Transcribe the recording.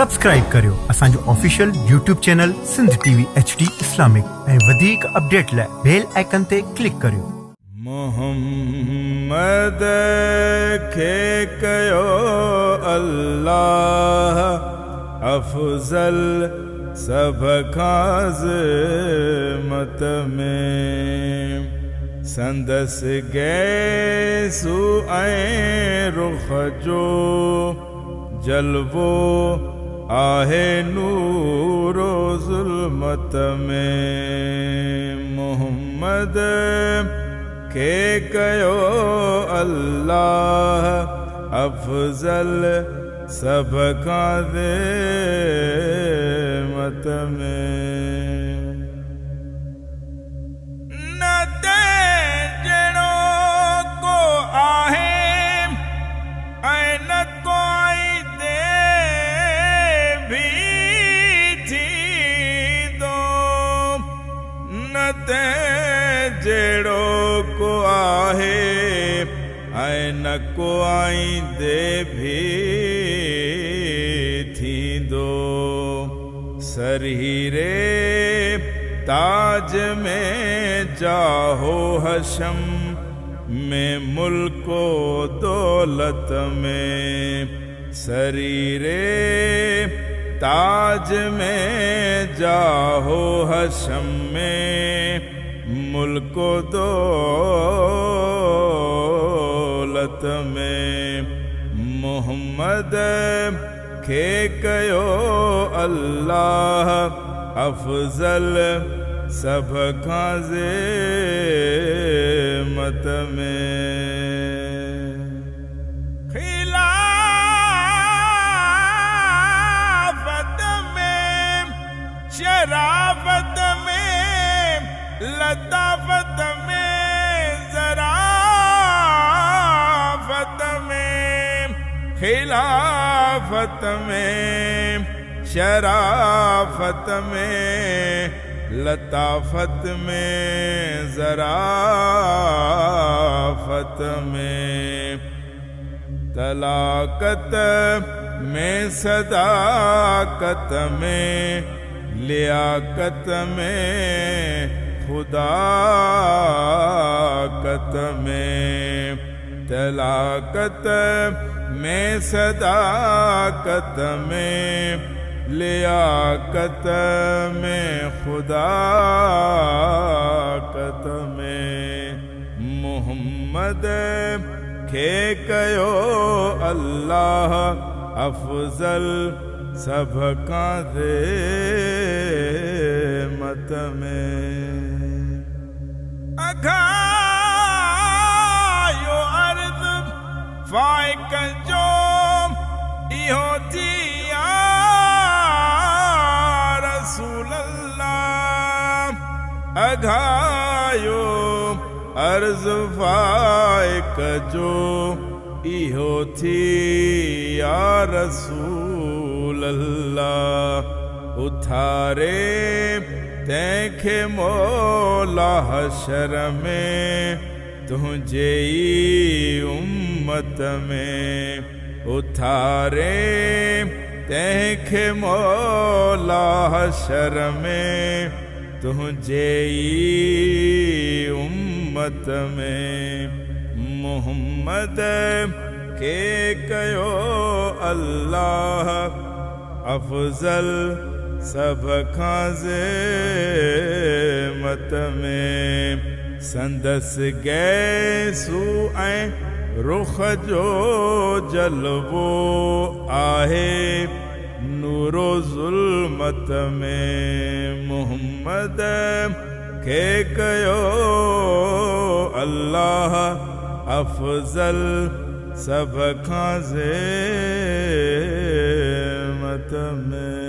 Subscribe करियो असांजो official YouTube channel Sindh TV HD Islamic ऐं वधीक अपडेट लाइ बेल आइकन ते क्लिक करियो। मोहम्मद खे कयो अल्लाह अफजल सभ खां ज़िमत में संदसि गैसू ऐं रुख़ जो जलवो आहे नूरो ज़ुल्मत में। मोहम्मद खे कयो अल्लाह अफजल सभ खां ज़िमत में। न जहिड़ो को आहे ऐं न कोई दे भी थींदो, न जहिड़ो को आहे ऐं न को आईंदे भी थींदो। सरीरे ताज में जाहो हशम में मुल्को दौलत में। सरीरे ताज में जाहो हशम में मुल्को दौलत में। मोहम्मद खे कयो अल्लाह अफजल सभ खां ज़िमत में। खिलाफत में शराफत में लताफत में ज़राफत में। खिलाफत में शराफत में लताफत में ज़राफत में। तलाकत में सदाकत में लियाकत में खुदाकत में। तलाकत में सदाकत में लियाकत में खुदाकत में। मोहम्मद खे कयो अल्लाह अफजल सभ खां ज़िमत में। अघायो अर्ज़ फ़ाइक जो इहो थी रसूल अल्लाह। अघायो अर्ज़ फ़ाइक जो इहो थी या रसूल अल्लाह। उथारे तंहिंखे मौला हशर में तुंहिंजे ई उम्मत में। उथारे तंहिंखे मौला हशर में तुंहिंजे ई उम्मत में। मोहम्मद खे कयो अल्लाह अफजल सभ खां ज़िमत में। संदसि गैसू ऐं रुख़ जो जलवो आहे नूरो ज़ुल्मत में। मोहम्मद खे कयो अल्लाह अफजल सभ खां ज़िमत में।